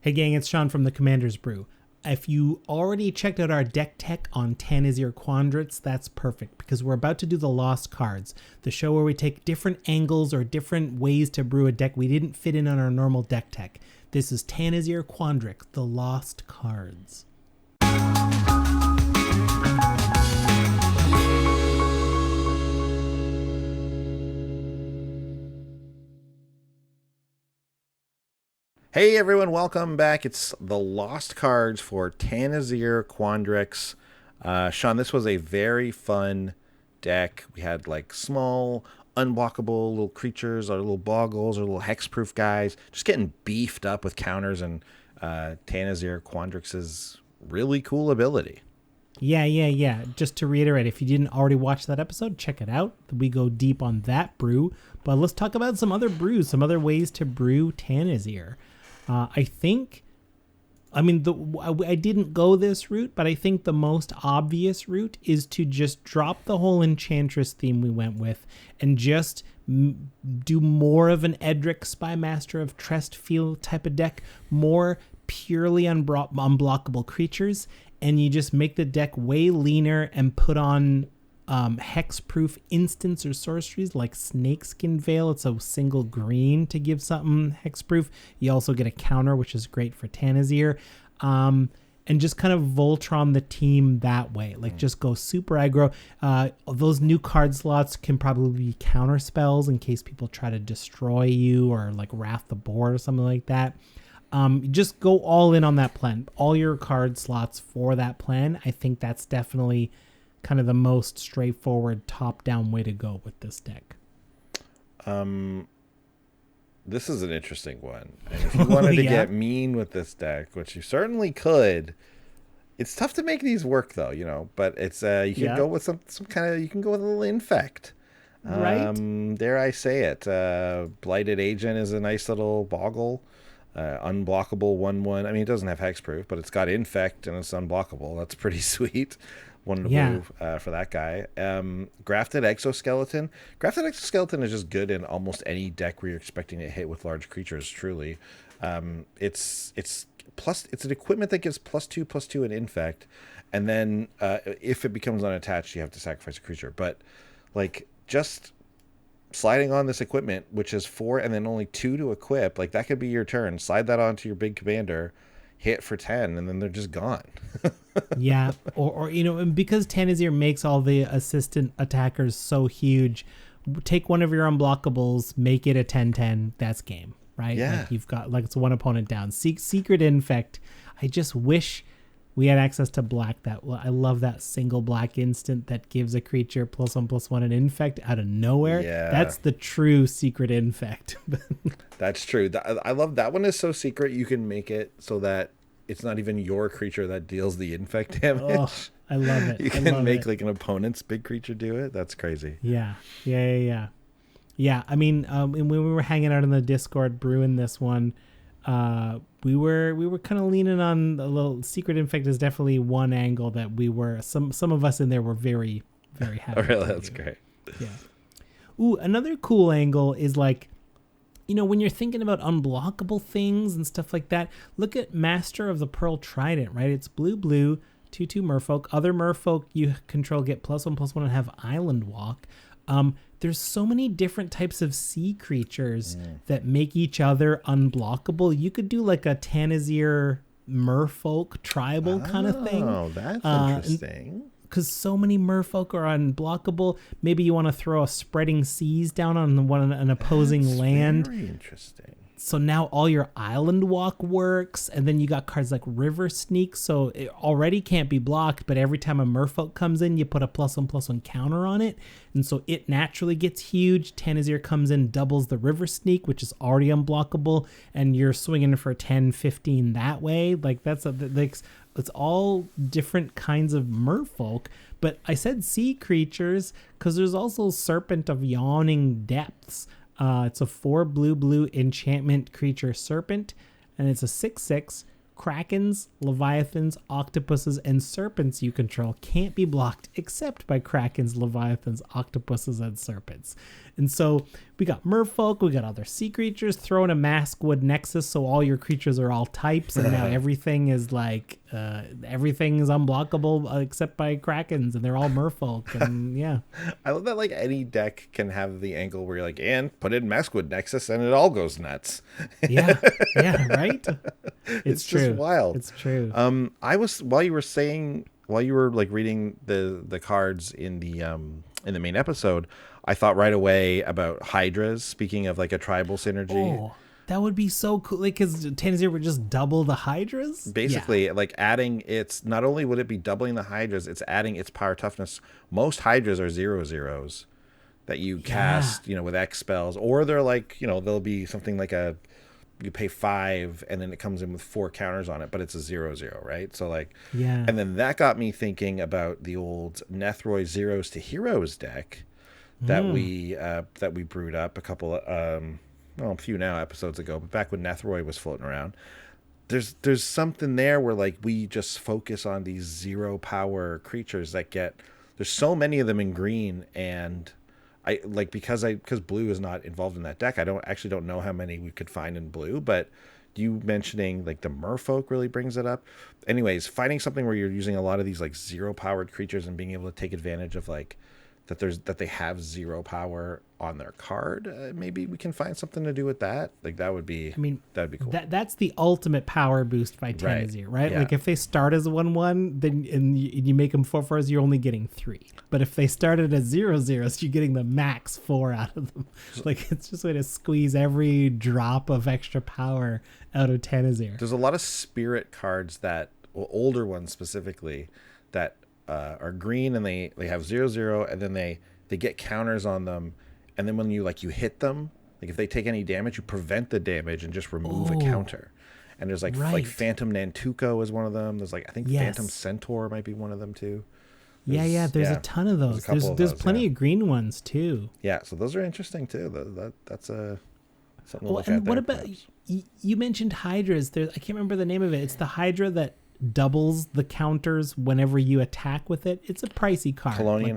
Hey gang, it's Sean from the Commander's Brew. If you already checked out our deck tech on Tanazir Quandrix, that's perfect because we're about to do the Lost Cards, the show where we take different angles or different ways to brew a deck we didn't fit in on our normal deck tech. This is Tanazir Quandrix, the Lost Cards. Hey everyone, welcome back. It's the Lost Cards for Tanazir Quandrix. Sean, this was a very fun deck. We had like small, unblockable little creatures or little bogles or little hexproof guys, just getting beefed up with counters and Tanazir Quandrix's really cool ability. Yeah. Just to reiterate, if you didn't already watch that episode, check it out. We go deep on that brew. But let's talk about some other brews, some other ways to brew Tanazir. I didn't go this route, but I think the most obvious route is to just drop the whole Enchantress theme we went with and just do more of an Edric Spymaster of Trest feel type of deck, more purely unblockable creatures, and you just make the deck way leaner and put on hexproof instants or sorceries like Snakeskin Veil. It's a single green to give something hexproof. You also get a counter, which is great for Tanazir. And just kind of Voltron the team that way. Like just go super aggro. Those new card slots can probably be counter spells in case people try to destroy you or like Wrath the Board or something like that. Just go all in on that plan. All your card slots for that plan. I think that's definitely kind of the most straightforward top-down way to go with this deck. This is an interesting one. And if you wanted to get mean with this deck, which you certainly could, it's tough to make these work though, you know, but it's you can go with some kind of, you can go with a little infect. Right. Dare I say it. Blighted Agent is a nice little boggle. Unblockable 1/1. I mean, it doesn't have hexproof, but it's got infect and it's unblockable. That's pretty sweet. One to move for that guy. Grafted Exoskeleton. Grafted Exoskeleton is just good in almost any deck where you're expecting to hit with large creatures, truly. It's an equipment that gives +2/+2 in infect, and then if it becomes unattached, you have to sacrifice a creature. But like just sliding on this equipment, which is 4 and then only 2 to equip, like that could be your turn. Slide that onto your big commander, hit for 10, and then they're just gone. Yeah, or you know, and because Tanazir makes all the assistant attackers so huge, take one of your unblockables, make it a 10/10, that's game, right? Yeah. Like you've got, like, it's one opponent down. Secret Infect. I just wish we had access to black. I love that single black instant that gives a creature +1/+1 an infect out of nowhere. Yeah. That's the true Secret Infect. That's true. I love that one. Is so secret you can make it so that it's not even your creature that deals the infect damage. Oh, I love it. You can make like an opponent's big creature do it. That's crazy. Yeah. I mean, when we were hanging out in the Discord brewing this one, we were kind of leaning on a little Secret Infect is definitely one angle that we were, some of us in there were very, very happy. Oh, really? That's great. Yeah. Ooh, another cool angle is like, you know, when you're thinking about unblockable things and stuff like that, look at Master of the Pearl Trident, right? It's blue, 2/2 merfolk. Other merfolk you control get +1/+1 and have Island Walk. There's so many different types of sea creatures that make each other unblockable. You could do like a Tanazir merfolk tribal kind of thing. Oh, that's interesting. Because so many merfolk are unblockable. Maybe you want to throw a Spreading Seas down on an opposing land. Very interesting. So now all your Island Walk works, and then you got cards like River Sneak, so it already can't be blocked, but every time a merfolk comes in, you put a +1/+1 counter on it, and so it naturally gets huge. Tanazir comes in, doubles the River Sneak, which is already unblockable, and you're swinging for 10, 15 that way. Like it's all different kinds of merfolk, but I said sea creatures because there's also Serpent of Yawning Depths. It's a 4 blue enchantment creature serpent, and it's a 6/6 Krakens, leviathans, octopuses, and serpents you control can't be blocked except by krakens, leviathans, octopuses, and serpents. And so we got merfolk, we got other sea creatures, throw in a Maskwood Nexus so all your creatures are all types, and now everything is like, everything is unblockable except by krakens, and they're all merfolk, and yeah. I love that like any deck can have the angle where you're like, and put in Maskwood Nexus and it all goes nuts. Yeah, right? It's true. Just wild. It's true. I was while you were like reading the cards in the main episode, I thought right away about Hydras. Speaking of like a tribal synergy, that would be so cool. Like, because Tanazir would just double the Hydras. Basically, like adding its. Not only would it be doubling the Hydras, it's adding its power toughness. Most Hydras are 0/0s that you cast, with X spells, or they're like, they'll be something like you pay 5 and then it comes in with 4 counters on it, but it's a 0/0, right? So like, and then that got me thinking about the old Nethroi Zeros to Heroes deck that we brewed up a few now episodes ago, but back when Nethroi was floating around. There's something there where like we just focus on these 0 power creatures that there's so many of them in green, and I like because blue is not involved in that deck. I don't know how many we could find in blue, but you mentioning like the merfolk really brings it up. Anyways, finding something where you're using a lot of these like 0 powered creatures and being able to take advantage of like that they have 0 power on their card. Maybe we can find something to do with that. Like that'd be cool. That's the ultimate power boost by Tanazir, right? Yeah. Like if they start as 1/1, then and you make them 4/4s, you're only getting 3. But if they started as 0/0s, you're getting the max 4 out of them. Like it's just a way to squeeze every drop of extra power out of Tanazir. There's a lot of spirit cards older ones specifically, that are green and they have 0/0, and then they get counters on them, and then when you hit them, like if they take any damage, you prevent the damage and just remove a counter. And there's like Phantom Nantuko is one of them. There's like I think Phantom Centaur might be one of them too. There's a ton of those. There's plenty of green ones too. Yeah, so those are interesting too. That's something to look and at. What about you mentioned Hydras? I can't remember the name of it. It's the Hydra that doubles the counters whenever you attack with it. It's a pricey card. Colonial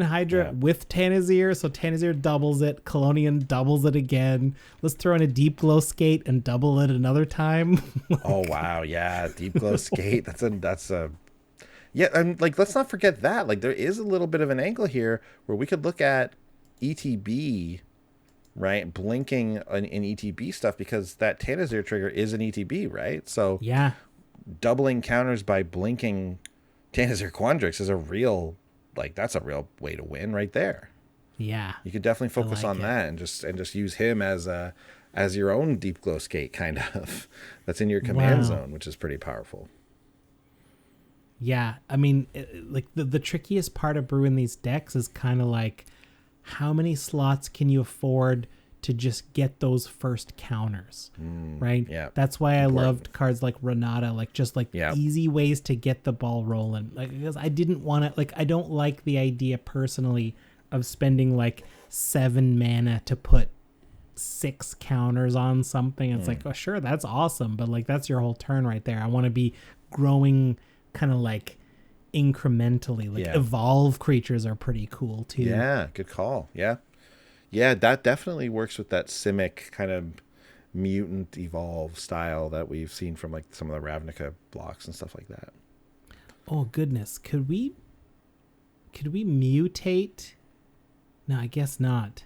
Hydra with Tanazir, so Tanazir doubles it, Colonian doubles it again. Let's throw in a Deep Glow Skate and double it another time. Oh wow, yeah, Deep Glow Skate. That's a yeah, and like let's not forget that like there is a little bit of an angle here where we could look at ETB, right, blinking in ETB stuff, because that Tanazir trigger is an ETB, right? So yeah, doubling counters by blinking Tanazir Quandrix is that's a real way to win right there. Yeah, you could definitely focus on that and just use him as your own Deep Glow Skate kind of that's in your command zone, which is pretty powerful. Yeah, I mean, like the trickiest part of brewing these decks is kind of like how many slots can you afford to just get those first counters, right? Yeah, that's why I loved cards like Renata, like just like easy ways to get the ball rolling. Like because I didn't want to, like I don't like the idea personally of spending like 7 mana to put 6 counters on something. It's like, oh sure, that's awesome, but like that's your whole turn right there. I want to be growing kind of like incrementally. Like evolve creatures are pretty cool too. Yeah, good call. Yeah, that definitely works with that Simic kind of mutant evolve style that we've seen from like some of the Ravnica blocks and stuff like that. Oh goodness, could we mutate? No, I guess not.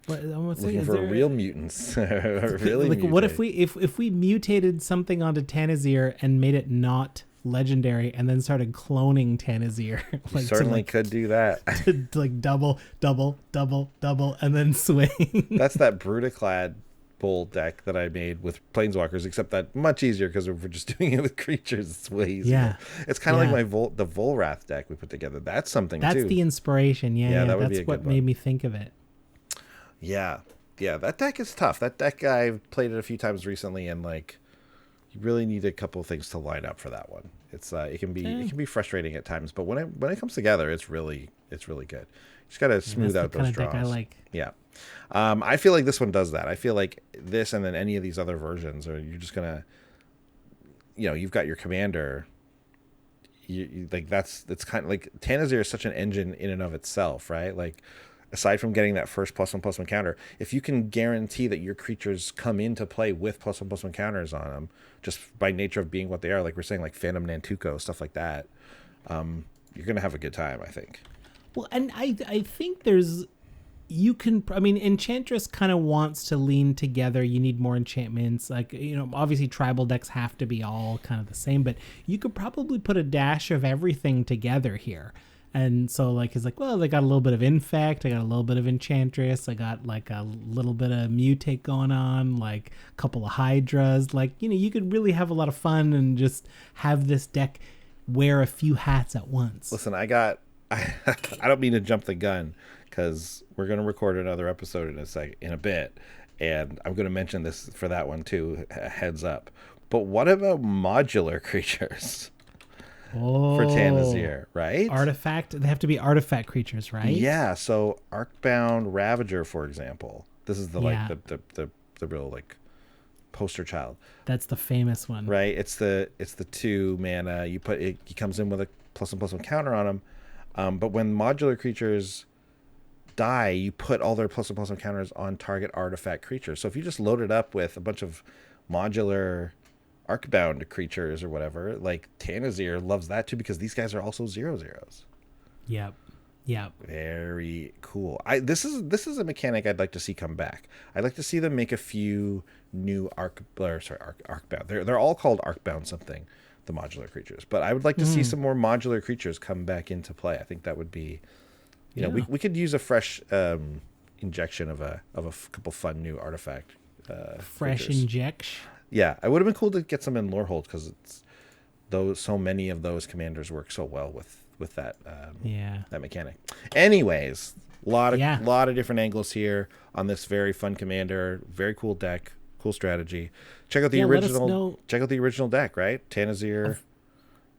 What, looking for real mutants. Really, like, what if we mutated something onto Tanazir and made it not legendary, and then started cloning Tanazir? Like, certainly could do that. To like double, and then swing. That's that Brutaclad Bowl deck that I made with Planeswalkers, except that much easier because we're just doing it with creatures. It's way easier. Yeah, it's kind of like the Volrath deck we put together. That's something. That's the inspiration. Yeah, that would that's be what made me think of it. Yeah, that deck is tough. That deck, I've played it a few times recently, and like you really need a couple of things to line up for that one. It's it can be frustrating at times, but when it comes together, it's really good. You just gotta smooth out those draws. Deck I like. Yeah, I feel like this one does that. I feel like this, and then any of these other versions, or you're just gonna you've got your commander. Like it's kind of like Tanazir is such an engine in and of itself, right? Like aside from getting that first +1/+1 counter, if you can guarantee that your creatures come into play with +1/+1 counters on them, just by nature of being what they are, like we're saying, like Phantom Nantuko, stuff like that, you're gonna have a good time, I think. Well, and I think Enchantress kind of wants to lean together. You need more enchantments. Like, obviously tribal decks have to be all kind of the same, but you could probably put a dash of everything together here. And so like, it's like, well, they got a little bit of Infect. I got a little bit of Enchantress. I got like a little bit of Mutate going on, like a couple of Hydras. Like, you could really have a lot of fun and just have this deck wear a few hats at once. Listen, I don't mean to jump the gun, because we're going to record another episode in a bit, and I'm going to mention this for that one too, heads up. But what about modular creatures for Tanazir, right? They have to be artifact creatures, right? Yeah, so Arcbound Ravager, for example. This is the real like poster child. That's the famous one. Right? It's the 2 mana. He comes in with a +1/+1 counter on him. But when modular creatures die, you put all their +1/+1 counters on target artifact creatures. So if you just load it up with a bunch of modular Arcbound creatures or whatever, like Tanazir loves that too, because these guys are also 0/0s. Yep. Very cool. This is a mechanic I'd like to see come back. I'd like to see them make a few new Arcbound. They're all called Arcbound something, the modular creatures. But I would like to see some more modular creatures come back into play. I think that would be, we could use a fresh injection of a couple fun new artifact. Fresh creatures. injection. Yeah, it would have been cool to get some in Lorehold, because so many of those commanders work so well with that that mechanic. Anyways, lot of different angles here on this very fun commander, very cool deck, cool strategy. Check out the original. Check out the original deck, right? Tanazir.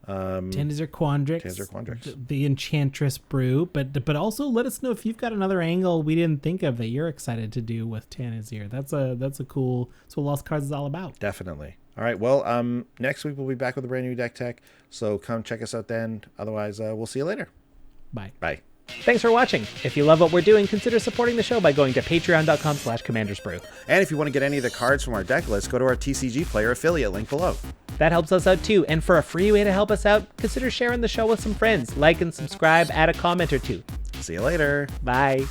Tanazir Quandrix. The Enchantress Brew, but also let us know if you've got another angle we didn't think of that you're excited to do with Tanazir. That's a cool. That's what Lost Cards is all about. Definitely. All right. Well, next week we'll be back with a brand new deck tech. So come check us out then. Otherwise, we'll see you later. Bye. Bye. Thanks for watching. If you love what we're doing, consider supporting the show by going to patreon.com/commandersbrew. And if you want to get any of the cards from our deck list, go to our TCG Player affiliate link below. That helps us out too. And for a free way to help us out, consider sharing the show with some friends. Like and subscribe, add a comment or two. See you later. Bye.